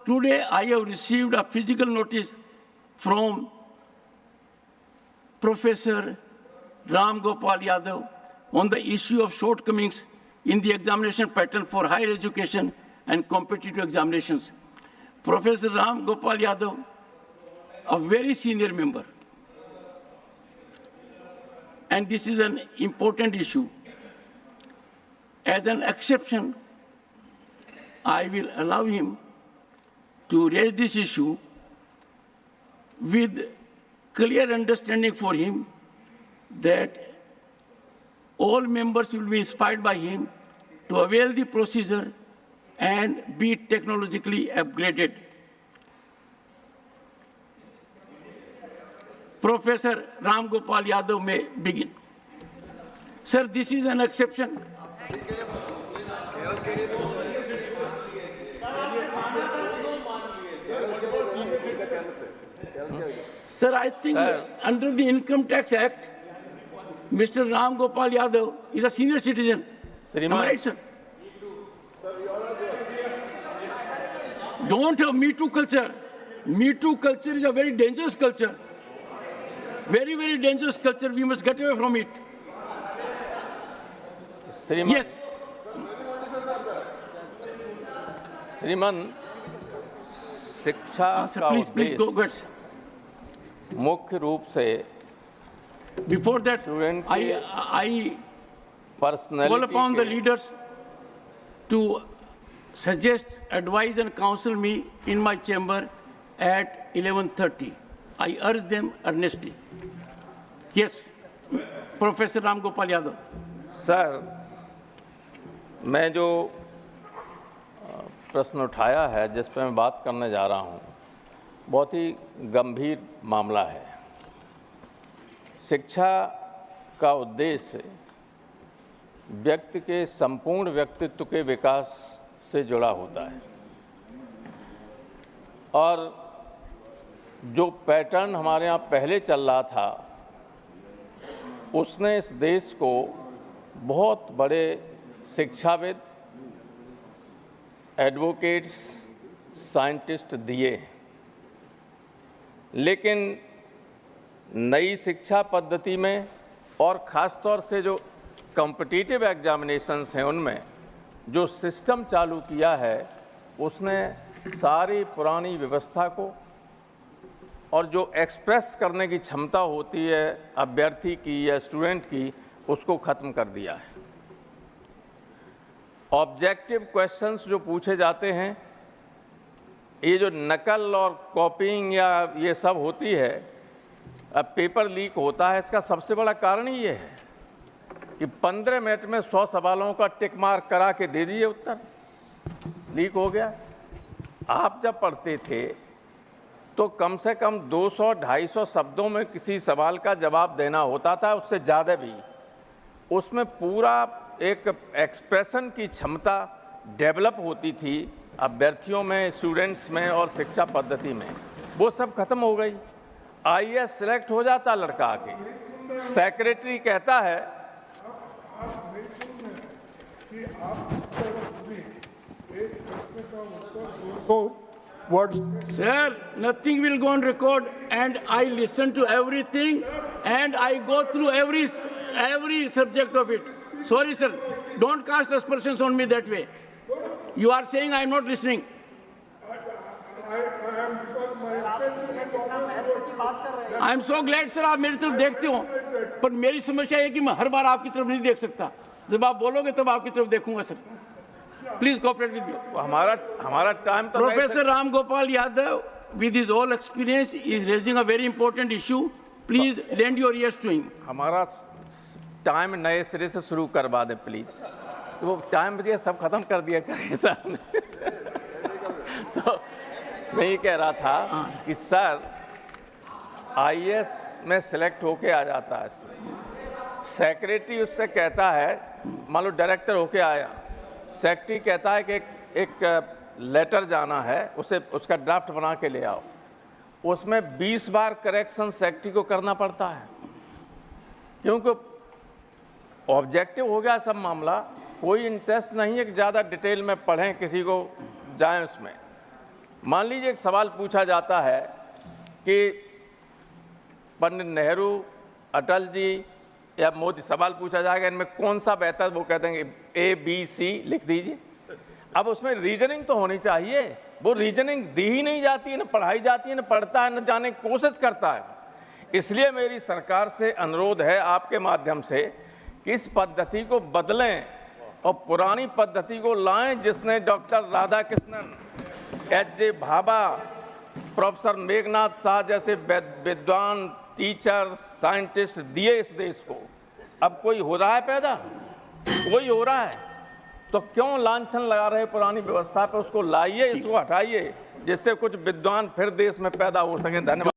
today I have received a physical notice from Professor Ram Gopal Yadav on the issue of shortcomings in the examination pattern for higher education and competitive examinations. Professor Ram Gopal Yadav, a very senior member, and this is an important issue. As an exception, I will allow him to raise this issue with clear understanding for him that all members will be inspired by him to avail the procedure and be technologically upgraded. Professor Ram Gopal Yadav may begin. Sir, this is an exception. Sir, I think under the Income Tax Act, Mr. Ram Gopal Yadav is a senior citizen. Am I right, sir? Don't have Me Too culture. Me Too culture is a very dangerous culture. Very, very dangerous culture. We must get away from it. Yes. श्रीमान, शिक्षा का उद्देश्य मुख्य रूप से Before that, student I personality call upon the leaders to suggest, advise and counsel me in my chamber at 11:30. I urge them earnestly. Yes, Professor Ram Gopal Yadav. Sir, मैं जो प्रश्न उठाया है, जिस पर मैं बात करने जा रहा हूं, बहुत ही गंभीर मामला है। शिक्षा का उद्देश्य व्यक्ति के संपूर्ण व्यक्तित्व के विकास से जुड़ा होता है और जो पैटर्न हमारे यहाँ पहले चल रहा था, उसने इस देश को बहुत बड़े शिक्षाविद, एडवोकेट्स, साइंटिस्ट दिए, लेकिन नई शिक्षा पद्धति में और ख़ास तौर से जो कॉम्पिटिटिव एग्जामिनेशंस हैं, उनमें जो सिस्टम चालू किया है, उसने सारी पुरानी व्यवस्था को और जो एक्सप्रेस करने की क्षमता होती है अभ्यर्थी की या स्टूडेंट की, उसको ख़त्म कर दिया है। ऑब्जेक्टिव क्वेश्चंस जो पूछे जाते हैं, ये जो नकल और कॉपीइंग या ये सब होती है, अब पेपर लीक होता है, इसका सबसे बड़ा कारण ही ये है कि 15 मिनट में 100 सवालों का टिक मार्क करा के दे दिए उत्तर, लीक हो गया। आप जब पढ़ते थे तो कम से कम 200-250 शब्दों में किसी सवाल का जवाब देना होता था, उससे ज़्यादा भी। उसमें पूरा एक एक्सप्रेशन की क्षमता डेवलप होती थी अभ्यर्थियों में, स्टूडेंट्स में और शिक्षा पद्धति में। वो सब खत्म हो गई। आईएएस सिलेक्ट हो जाता लड़का आके, सेक्रेटरी कहता है Sir, nothing will go on record, and I listen to everything, and I go through every subject of it. Sorry, sir. Don't cast aspersions on me that way. You are saying I am not listening. I am so glad, sir, आप मेरी तरफ देखते हो, पर मेरी समस्या है कि मैं हर बार आपकी तरफ नहीं देख सकता। जब आप बोलोगे तब आपकी तरफ देखूंगा, sir. Please cooperate with me. हमारा टाइम तो Professor Ram Gopal Yadav, with his all experience, is raising a very important issue. Please lend your ears to him. हमारा टाइम नए सिरे से शुरू करवा दे प्लीज। तो वो टाइम दिया, सब खत्म कर दिया करें सर। तो मैं ये कह रहा था कि सर, आईएएस में सिलेक्ट होके आ जाता है, सेक्रेटरी उससे कहता है, मान लो डायरेक्टर होके आया, सेक्रेटरी कहता है कि एक लेटर जाना है, उसे उसका ड्राफ्ट बना के ले आओ। उसमें 20 बार करेक्शन सेक्रेटरी को करना पड़ता है, क्योंकि ऑब्जेक्टिव हो गया सब मामला। कोई इंटरेस्ट नहीं है कि ज़्यादा डिटेल में पढ़ें, किसी को जाएं उसमें। मान लीजिए एक सवाल पूछा जाता है कि पंडित नेहरू, अटल जी या मोदी, सवाल पूछा जाएगा इनमें कौन सा बेहतर, वो कहते हैं ABC लिख दीजिए। अब उसमें रीजनिंग तो होनी चाहिए, वो रीजनिंग दी ही नहीं जाती है, न पढ़ाई जाती है, न पढ़ता है, न जाने की कोशिश करता है। इसलिए मेरी सरकार से अनुरोध है आपके माध्यम से कि इस पद्धति को बदलें और पुरानी पद्धति को लाएं, जिसने doctor Radhakrishnan, H.J. Bhabha, professor Meghnath Shah जैसे विद्वान, टीचर, साइंटिस्ट दिए इस देश को। अब कोई हो रहा है पैदा? कोई हो रहा है तो क्यों लांछन लगा रहे पुरानी व्यवस्था पे? उसको लाइए, इसको हटाइए, जिससे कुछ विद्वान फिर देश में पैदा हो सके। धन्यवाद।